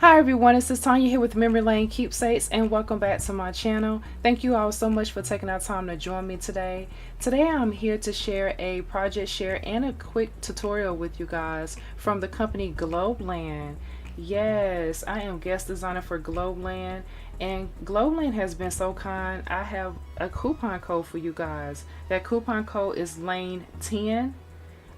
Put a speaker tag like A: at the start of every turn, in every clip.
A: Hi everyone, it's Tanya here with Memory Lane Keepsakes, and welcome back to my channel. Thank you all so much for taking out time to join me today. Today I'm here to share a project share and a quick tutorial with you guys from the company Globeland. Yes, I am guest designer for Globeland, and Globeland has been so kind. I have a coupon code for you guys. That coupon code is lane 10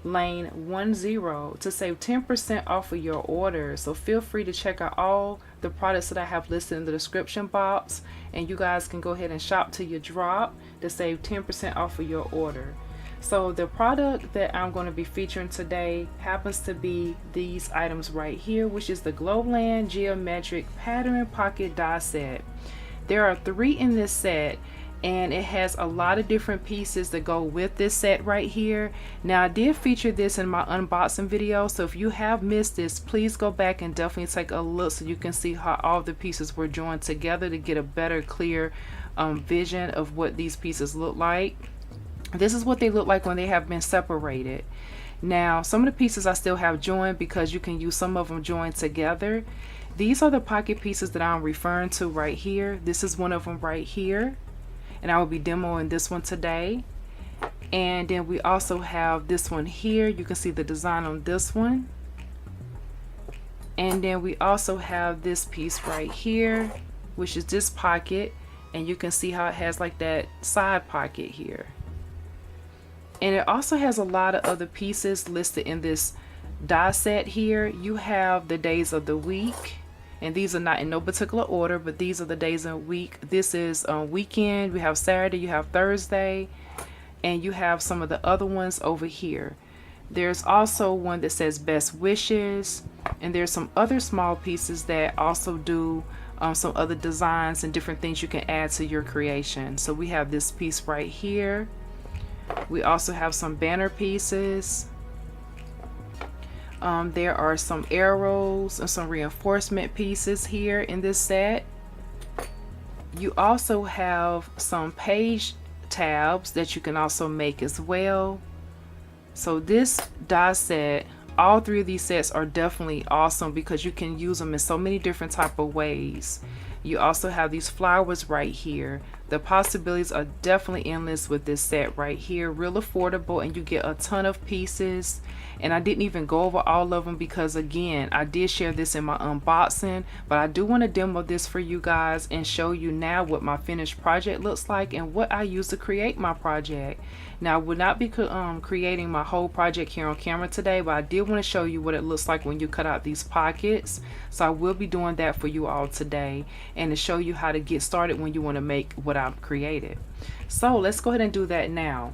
A: lane 10 to save 10% off of your order. So feel free to check out all the products that I have listed in the description box, and you guys can go ahead and shop till you drop to save 10% off of your order. So the product that I'm going to be featuring today happens to be these items right here, which is the Globeland Geometric Pattern Pocket Die Set. There are 3 in this set, and it has a lot of different pieces that go with this set right here. Now I did feature this in my unboxing video, so if you have missed this, please go back and definitely take a look so you can see how all the pieces were joined together to get a better clear vision of what these pieces look like. This is what they look like when they have been separated. Now some of the pieces I still have joined because you can use some of them joined together. These are the pocket pieces that I'm referring to right here. This is one of them right here, and I will be demoing this one today. And then we also have this one here. You can see the design on this one. And then we also have this piece right here, which is this pocket, and you can see how it has like that side pocket here. And it also has a lot of other pieces listed in this die set here. You have the days of the week, and these are not in no particular order, but these are the days of the week. This is weekend. We have Saturday, you have Thursday, and you have some of the other ones over here. There's also one that says best wishes, and there's some other small pieces that also do some other designs and different things you can add to your creation. So we have this piece right here. We also have some banner pieces. There are some arrows and some reinforcement pieces here in this set. You also have some page tabs that you can also make as well. So this die set, all 3 of these sets are definitely awesome because you can use them in so many different type of ways. You also have these flowers right here. The possibilities are definitely endless with this set right here. Real affordable, and you get a ton of pieces. And I didn't even go over all of them because, again, I did share this in my unboxing, but I do want to demo this for you guys and show you now what my finished project looks like and what I use to create my project. Now I will not be creating my whole project here on camera today, but I did want to show you what it looks like when you cut out these pockets. So I will be doing that for you all today, and to show you how to get started when you want to make what I've created. So let's go ahead and do that now.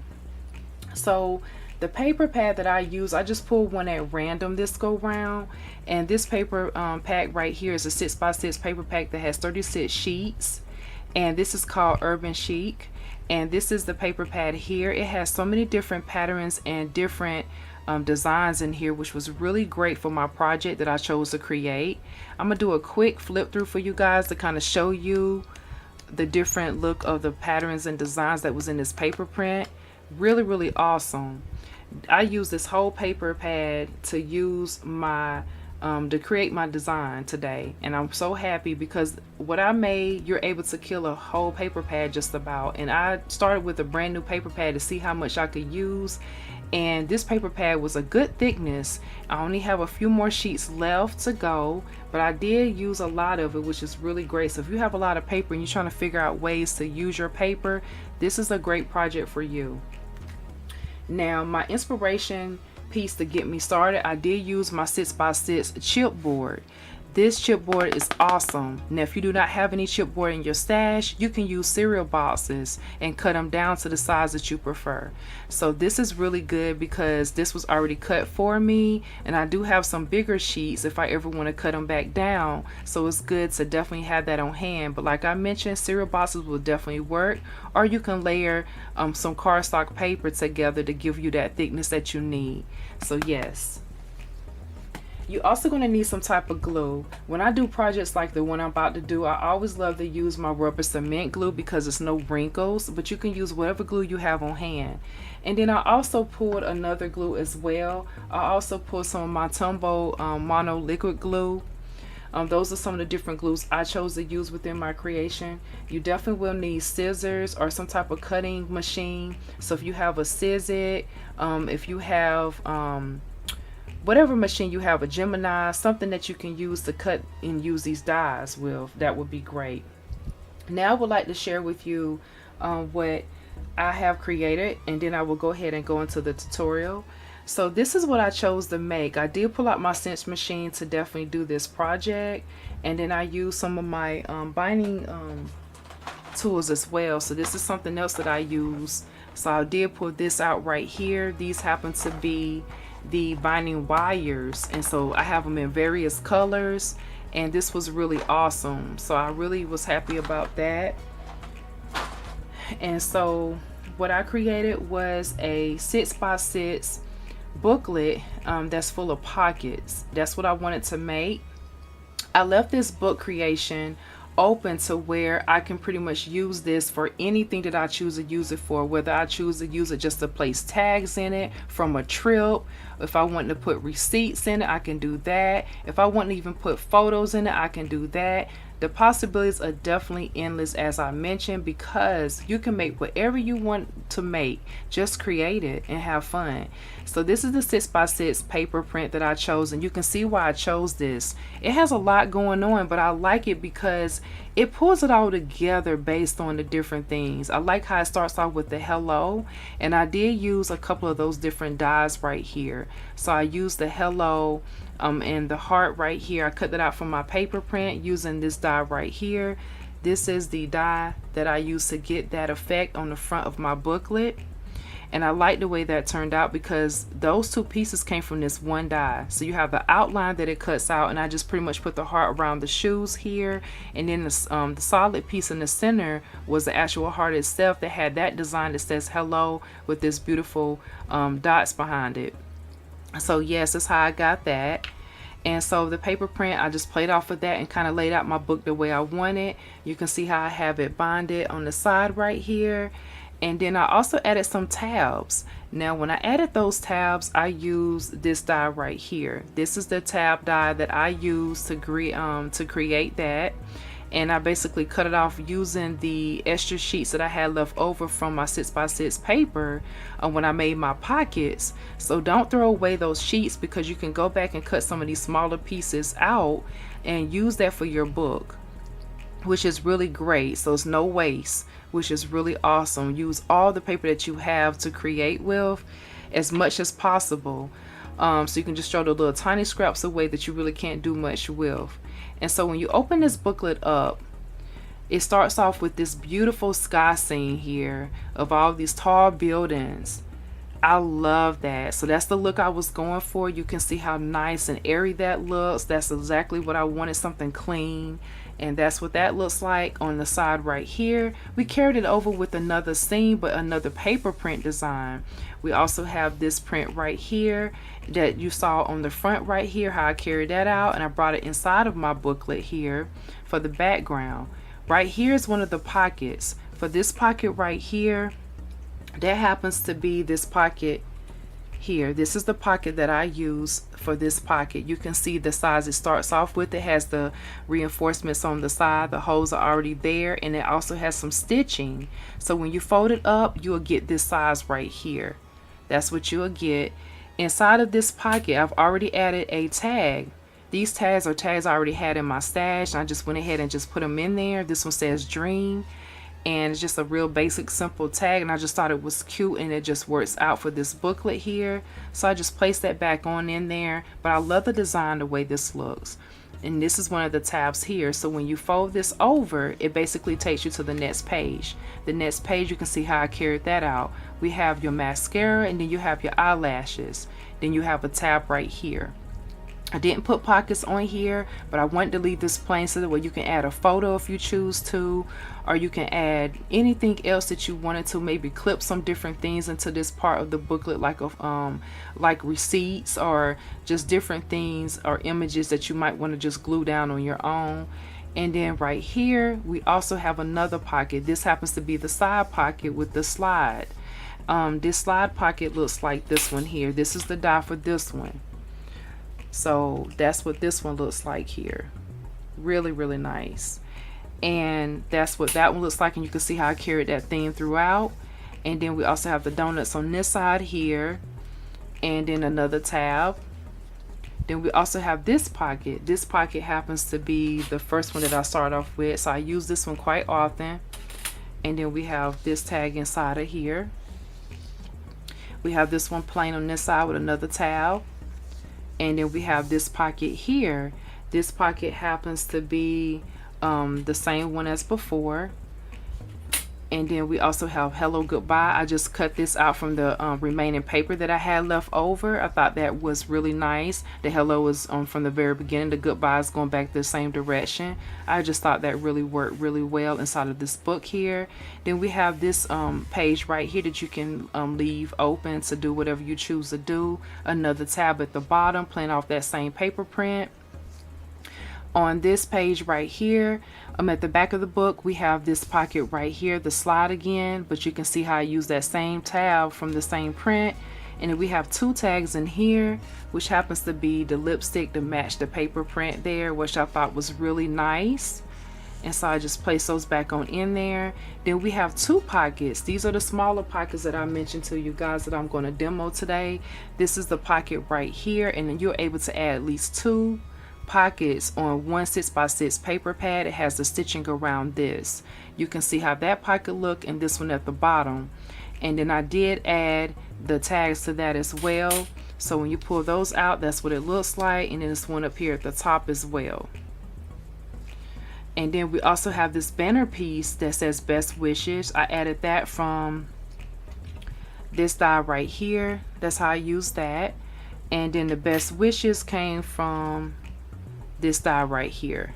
A: So the paper pad that I use, I just pulled one at random this go round, and this paper pack right here is a 6x6 paper pack that has 36 sheets, and this is called Urban Chic. And this is the paper pad here. It has so many different patterns and different designs in here, which was really great for my project that I chose to create. I'm gonna do a quick flip through for you guys to kind of show you the different look of the patterns and designs that was in this paper print. Really awesome. I use this whole paper pad to use my to create my design today, and I'm so happy because what I made, you're able to kill a whole paper pad just about. And I started with a brand new paper pad to see how much I could use, and this paper pad was a good thickness. I only have a few more sheets left to go, but I did use a lot of it, which is really great. So if you have a lot of paper and you're trying to figure out ways to use your paper, this is a great project for you. Now my inspiration piece to get me started, I did use my 6x6 chipboard. This chipboard is awesome. Now if you do not have any chipboard in your stash, you can use cereal boxes and cut them down to the size that you prefer. So this is really good because this was already cut for me, and I do have some bigger sheets if I ever want to cut them back down. So it's good to definitely have that on hand. But like I mentioned, cereal boxes will definitely work, or you can layer some cardstock paper together to give you that thickness that you need. So yes. You're also going to need some type of glue. When I do projects like the one I'm about to do, I always love to use my rubber cement glue because it's no wrinkles, but you can use whatever glue you have on hand. And then I also pulled another glue as well. I also pulled some of my Tumbo mono liquid glue. Those are some of the different glues I chose to use within my creation. You definitely will need scissors or some type of cutting machine. So if you have a Sizzix, if you have whatever machine you have, a Gemini, something that you can use to cut and use these dies with, that would be great. Now I would like to share with you what I have created, and then I will go ahead and go into the tutorial. So this is what I chose to make. I did pull out my cinch machine to definitely do this project, and then I used some of my binding tools as well. So this is something else that I use. So I did pull this out right here. These happen to be the binding wires, and so I have them in various colors, and this was really awesome. So I really was happy about that. And so what I created was a 6x6 booklet that's full of pockets. That's what I wanted to make. I left this book creation open to where I can pretty much use this for anything that I choose to use it for, whether I choose to use it just to place tags in it from a trip. If I want to put receipts in it, I can do that. If I want to even put photos in it, I can do that. The possibilities are definitely endless, as I mentioned, because you can make whatever you want to make. Just create it and have fun. So this is the 6x6 paper print that I chose, and you can see why I chose this. It has a lot going on, but I like it because it pulls it all together based on the different things. I like how it starts off with the hello, and I did use a couple of those different dies right here. So I used the hello and the heart right here. I cut that out from my paper print using this die right here. This is the die that I used to get that effect on the front of my booklet, and I like the way that turned out because those two pieces came from this one die. So you have the outline that it cuts out, and I just pretty much put the heart around the shoes here, and then the solid piece in the center was the actual heart itself that had that design that says hello with this beautiful dots behind it. So yes, that's how I got that. And so the paper print, I just played off of that and kind of laid out my book the way I want it. You can see how I have it bonded on the side right here. And then I also added some tabs. Now when I added those tabs, I used this die right here. This is the tab die that I used to create that. And I basically cut it off using the extra sheets that I had left over from my 6x6 paper when I made my pockets. So don't throw away those sheets, because you can go back and cut some of these smaller pieces out and use that for your book, which is really great. So it's no waste, which is really awesome. Use all the paper that you have to create with as much as possible. So you can just throw the little tiny scraps away that you really can't do much with. And so when you open this booklet up, it starts off with this beautiful sky scene here of all these tall buildings. I love that. So that's the look I was going for. You can see how nice and airy that looks. That's exactly what I wanted, something clean. And that's what that looks like on the side right here. We carried it over with another scene, but another paper print design. We also have this print right here that you saw on the front right here, how I carried that out, and I brought it inside of my booklet here for the background. Right here is one of the pockets. For this pocket right here, that happens to be this pocket here. This is the pocket that I use for this pocket. You can see the size it starts off with. It has the reinforcements on the side. The holes are already there, and it also has some stitching. So when you fold it up, you'll get this size right here. That's what you'll get. Inside of this pocket, I've already added a tag. These tags are tags I already had in my stash, and I just went ahead and just put them in there. This one says Dream, and it's just a real basic simple tag, and I just thought it was cute, and it just works out for this booklet here. So I just placed that back on in there, but I love the design, the way this looks. And this is one of the tabs here. So when you fold this over, it basically takes you to the next page. The next page, you can see how I carried that out. We have your mascara, and then you have your eyelashes. Then you have a tab right here. I didn't put pockets on here, but I wanted to leave this plain so that way you can add a photo if you choose to, or you can add anything else that you wanted to. Maybe clip some different things into this part of the booklet, like receipts or just different things or images that you might want to just glue down on your own. And then right here we also have another pocket. This happens to be the side pocket with the slide. This slide pocket looks like this one here. This is the die for this one. So that's what this one looks like here. Really, really nice. And that's what that one looks like, and you can see how I carried that theme throughout. And then we also have the donuts on this side here, and then another tab. Then we also have this pocket. This pocket happens to be the first one that I start off with, so I use this one quite often. And then we have this tag inside of here. We have this one plain on this side with another tab. And then we have this pocket here. This pocket happens to be the same one as before. And then we also have hello goodbye. I just cut this out from the remaining paper that I had left over. I thought that was really nice. The hello is from the very beginning. The goodbye is going back the same direction. I just thought that really worked really well inside of this book here. Then we have this page right here that you can leave open to do whatever you choose to do. Another tab at the bottom playing off that same paper print. On this page right here, at the back of the book, we have this pocket right here, the slide again, but you can see how I use that same tab from the same print. And then we have two tags in here, which happens to be the lipstick to match the paper print there, which I thought was really nice. And so I just place those back on in there. Then we have two pockets. These are the smaller pockets that I mentioned to you guys that I'm going to demo today. This is the pocket right here, and then you're able to add at least two pockets on one 6x6 paper pad. It has the stitching around this. You can see how that pocket look, and this one at the bottom. And then I did add the tags to that as well. So when you pull those out, that's what it looks like. And then this one up here at the top as well. And then we also have this banner piece that says best wishes. I added that from this die right here. That's how I use that. And then the best wishes came from this die right here.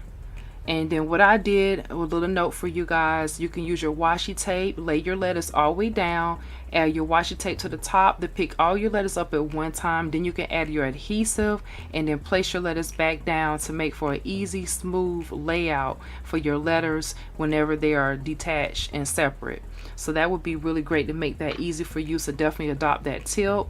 A: And then what I did, a little note for you guys, you can use your washi tape, lay your letters all the way down, add your washi tape to the top to pick all your letters up at one time. Then you can add your adhesive and then place your letters back down to make for an easy, smooth layout for your letters whenever they are detached and separate. So that would be really great to make that easy for you, so definitely adopt that tip.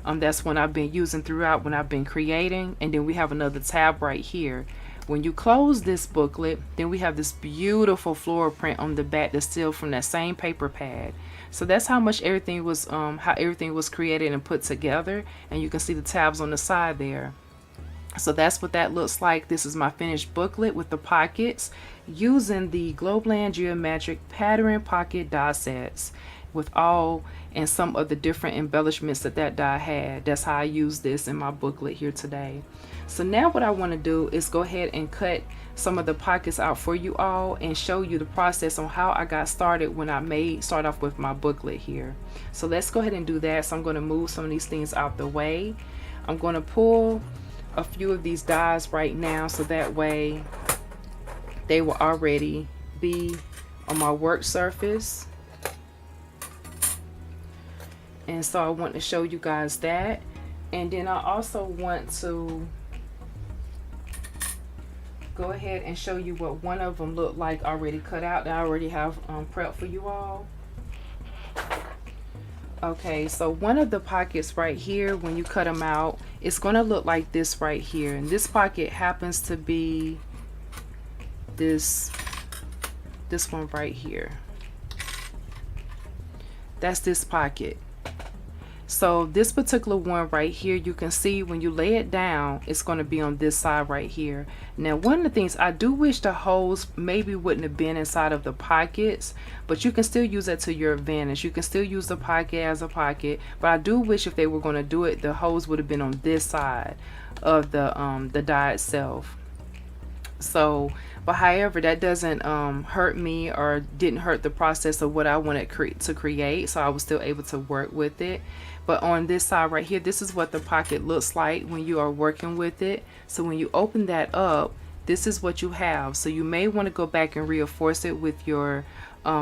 A: That's one I've been using throughout when I've been creating. And then we have another tab right here. When you close this booklet, then we have this beautiful floral print on the back that's still from that same paper pad. So that's how much everything was created and put together. And you can see the tabs on the side there. So that's what that looks like. This is my finished booklet with the pockets using the Globeland geometric pattern pocket die sets with all and some of the different embellishments that die had. That's how I use this in my booklet here today. So now what I want to do is go ahead and cut some of the pockets out for you all and show you the process on how I got started when I start off with my booklet here. So let's go ahead and do that. So I'm going to move some of these things out the way. I'm going to pull a few of these dies right now, so that way they will already be on my work surface. And so I want to show you guys that. And then I also want to go ahead and show you what one of them looked like already cut out that I already have prepped for you all. Okay, so one of the pockets right here, when you cut them out, it's going to look like this right here. And this pocket happens to be this one right here. That's this pocket. So this particular one right here, you can see when you lay it down, it's going to be on this side right here. Now, one of the things I do wish the holes maybe wouldn't have been inside of the pockets, but you can still use that to your advantage. You can still use the pocket as a pocket, but I do wish if they were going to do it, the holes would have been on this side of the die itself. So, but however, that doesn't hurt me or didn't hurt the process of what I wanted to create. So I was still able to work with it. But on this side right here, this is what the pocket looks like when you are working with it. So when you open that up, this is what you have. So you may want to go back and reinforce it with your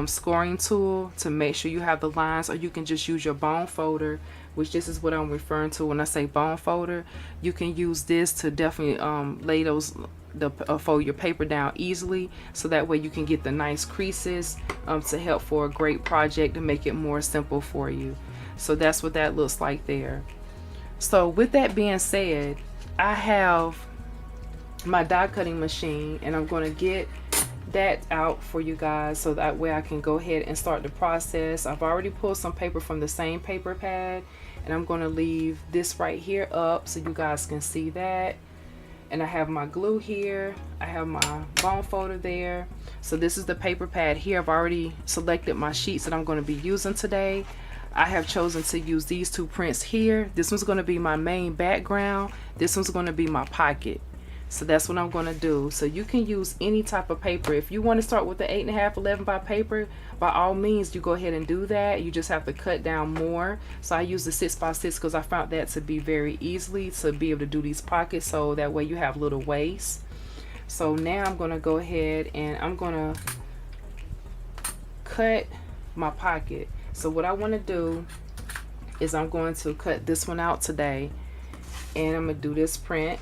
A: scoring tool to make sure you have the lines, or you can just use your bone folder, which this is what I'm referring to when I say bone folder. You can use this to definitely lay those fold your paper down easily, so that way you can get the nice creases to help for a great project to make it more simple for you. So that's what that looks like there. So with that being said, I have my die cutting machine, and I'm going to get that out for you guys so that way I can go ahead and start the process. I've already pulled some paper from the same paper pad, and I'm going to leave this right here up so you guys can see that. And I have my glue here, I have my bone folder there. So this is the paper pad here. I've already selected my sheets that I'm going to be using today. I have chosen to use these two prints here. This one's going to be my main background, this one's going to be my pocket. So that's what I'm going to do. So you can use any type of paper. If you want to start with the 8.5 11 by paper, by all means you go ahead and do that. You just have to cut down more. So I use the 6x6 because I found that to be very easily to be able to do these pockets, so that way you have little waste. So now I'm going to go ahead and I'm going to cut my pocket. So what I want to do is I'm going to cut this one out today, and I'm going to do this print.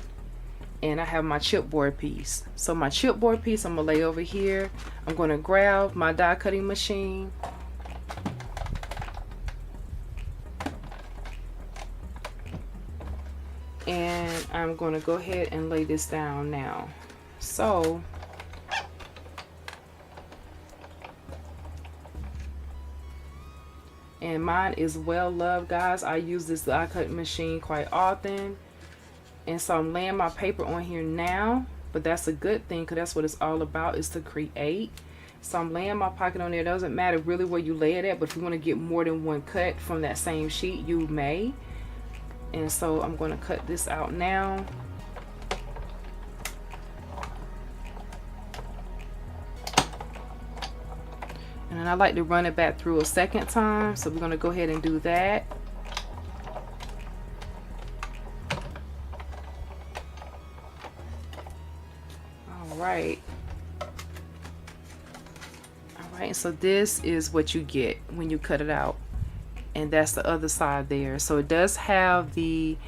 A: And I have my chipboard piece. So my chipboard piece I'm gonna lay over here. I'm gonna grab my die cutting machine, and I'm gonna go ahead and lay this down now. So and mine is well loved, guys. I use this die cutting machine quite often. And so I'm laying my paper on here now, but that's a good thing because that's what it's all about, is to create. So I'm laying my pocket on there. It doesn't matter really where you lay it at, but if you want to get more than one cut from that same sheet, you may. And so I'm going to cut this out now. And then I like to run it back through a second time, so we're going to go ahead and do that. Alright, so this is what you get when you cut it out, and that's the other side there. So it does have the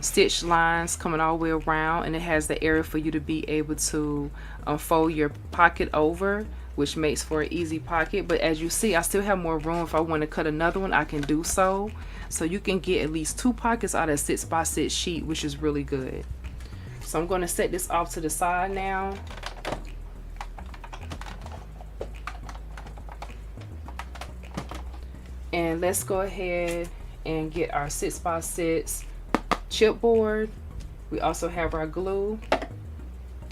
A: stitch lines coming all the way around, and it has the area for you to be able to fold your pocket over, which makes for an easy pocket. But as you see, I still have more room. If I want to cut another one, I can do so. So you can get at least 2 pockets out of a 6x6 sheet, which is really good. So I'm going to set this off to the side now. And let's go ahead and get our 6x6 chipboard. We also have our glue,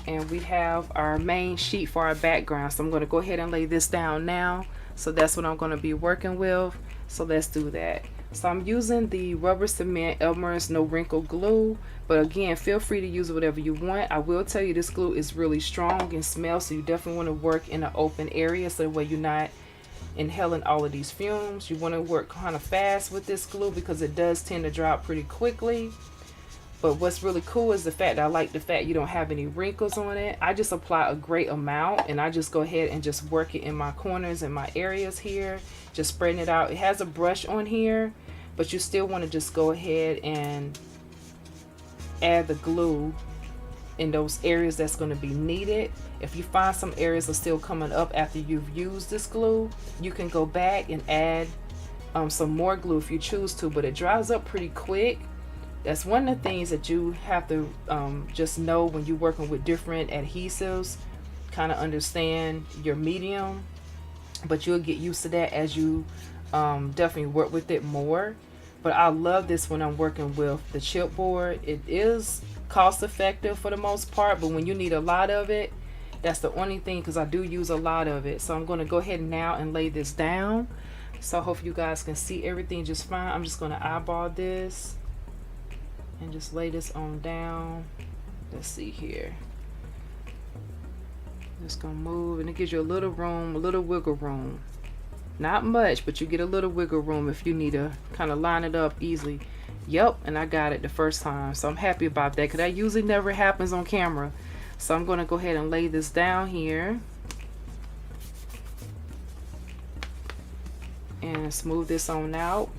A: and we have our main sheet for our background. So I'm going to go ahead and lay this down now. So that's what I'm going to be working with. So let's do that. So I'm using the rubber cement Elmer's no wrinkle glue, but again, feel free to use whatever you want. I will tell you this glue is really strong and smells, so you definitely want to work in an open area so that way you're not inhaling all of these fumes. You want to work kind of fast with this glue because it does tend to dry out pretty quickly. But what's really cool is the fact that I like the fact you don't have any wrinkles on it. I just apply a great amount, and I just go ahead and just work it in my corners and my areas here, just spreading it out. It has a brush on here, but you still want to just go ahead and add the glue in those areas that's going to be needed. If you find some areas are still coming up after you've used this glue, you can go back and add some more glue if you choose to, but it dries up pretty quick. That's one of the things that you have to just know when you're working with different adhesives, kind of understand your medium, but you'll get used to that as you definitely work with it more. But I love this when I'm working with the chipboard. It is cost effective for the most part, but when you need a lot of it, that's the only thing, because I do use a lot of it. So I'm going to go ahead now and lay this down. So I hope you guys can see everything just fine. I'm just going to eyeball this and just lay this on down. Let's see here. Just gonna move, and it gives you a little room, a little wiggle room. Not much, but you get a little wiggle room if you need to kind of line it up easily. Yep, and I got it the first time, so I'm happy about that, because that usually never happens on camera. So I'm going to go ahead and lay this down here and smooth this on out.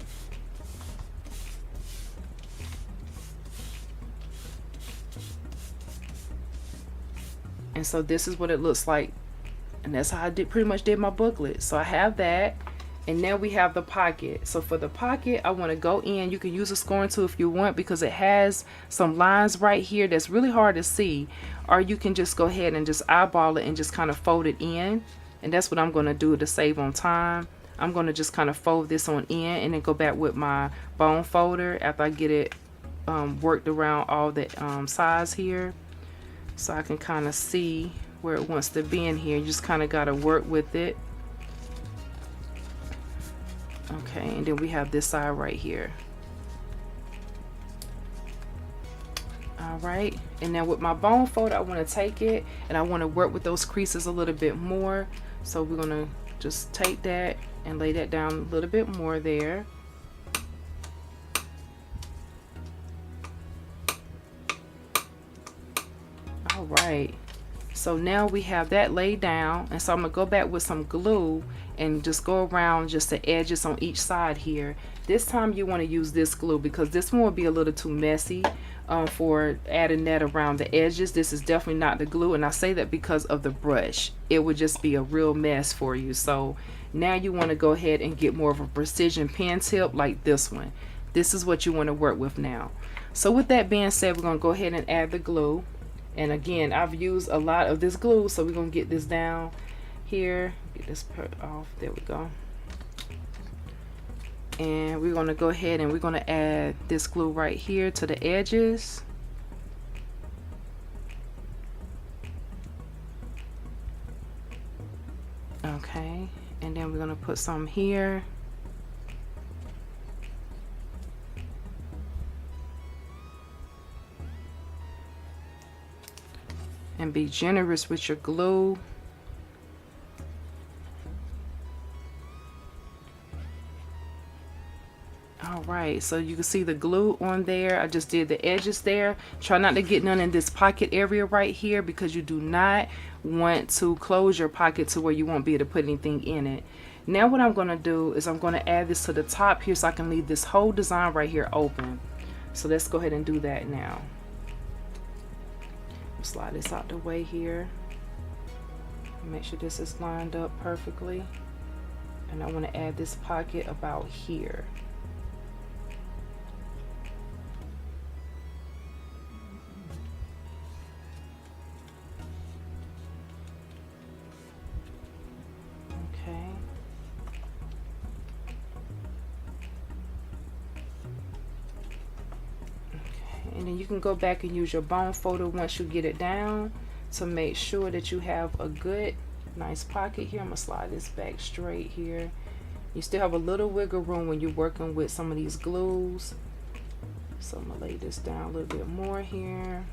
A: And so this is what it looks like, and that's how I pretty much did my booklet. So I have that, And now we have the pocket. So for the pocket, I want to go in. You can use a scoring tool if you want, because it has some lines right here that's really hard to see. Or you can just go ahead and just eyeball it and just kind of fold it in. And that's what I'm going to do to save on time. I'm going to just kind of fold this on in and then go back with my bone folder after I get it worked around all the sides here. So I can kind of see where it wants to be in here. You just kind of got to work with it. Okay, and then we have this side right here. All right, and now with my bone folder, I want to take it and I want to work with those creases a little bit more. So we're going to just take that and lay that down a little bit more there. All right, so now we have that laid down, and so I'm gonna go back with some glue and just go around just the edges on each side here. This time you want to use this glue because this one will be a little too messy for adding that around the edges. This is definitely not the glue, and I say that because of the brush. It would just be a real mess for you. So now you want to go ahead and get more of a precision pen tip like this one. This is what you want to work with now. So with that being said, we're going to go ahead and add the glue. And again, I've used a lot of this glue, so we're going to get this down here. Get this part off. There we go. And we're going to go ahead and we're going to add this glue right here to the edges. Okay, and then we're going to put some here. And be generous with your glue. All right, so you can see the glue on there. I just did the edges there. Try not to get none in this pocket area right here, because you do not want to close your pocket to where you won't be able to put anything in it. Now what I'm going to do is I'm going to add this to the top here so I can leave this whole design right here open. So let's go ahead and do that now. Slide this out the way here. Make sure this is lined up perfectly. And I want to add this pocket about here. Okay. And then you can go back and use your bone folder once you get it down to make sure that you have a good nice pocket here. I'm gonna slide this back straight here. You still have a little wiggle room when you're working with some of these glues. So I'm gonna lay this down a little bit more here.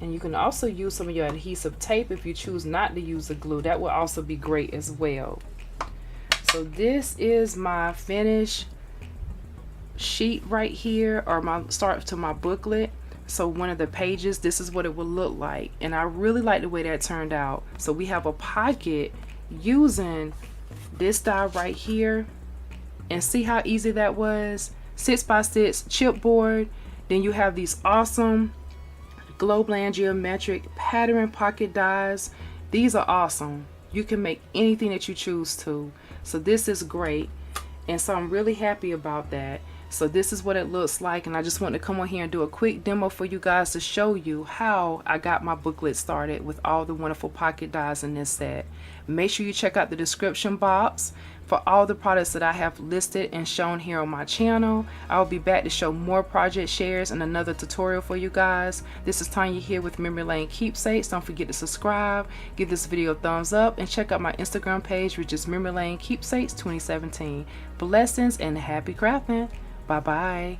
A: And you can also use some of your adhesive tape if you choose not to use the glue. That will also be great as well. So this is my finished sheet right here, or my start to my booklet. So one of the pages, this is what it would look like, and I really like the way that turned out. So we have a pocket using this die right here, and see how easy that was. 6x6 chipboard. Then you have these awesome Globeland geometric pattern pocket dies. These are awesome. You can make anything that you choose to. So this is great, and so I'm really happy about that. So this is what it looks like, and I just want to come on here and do a quick demo for you guys to show you how I got my booklet started with all the wonderful pocket dies in this set. Make sure you check out the description box for all the products that I have listed and shown here on my channel. I'll be back to show more project shares and another tutorial for you guys. This is Tanya here with Memory Lane Keepsakes. Don't forget to subscribe, give this video a thumbs up, and check out my Instagram page, which is Memory Lane Keepsakes 2017. Blessings and happy crafting. Bye bye.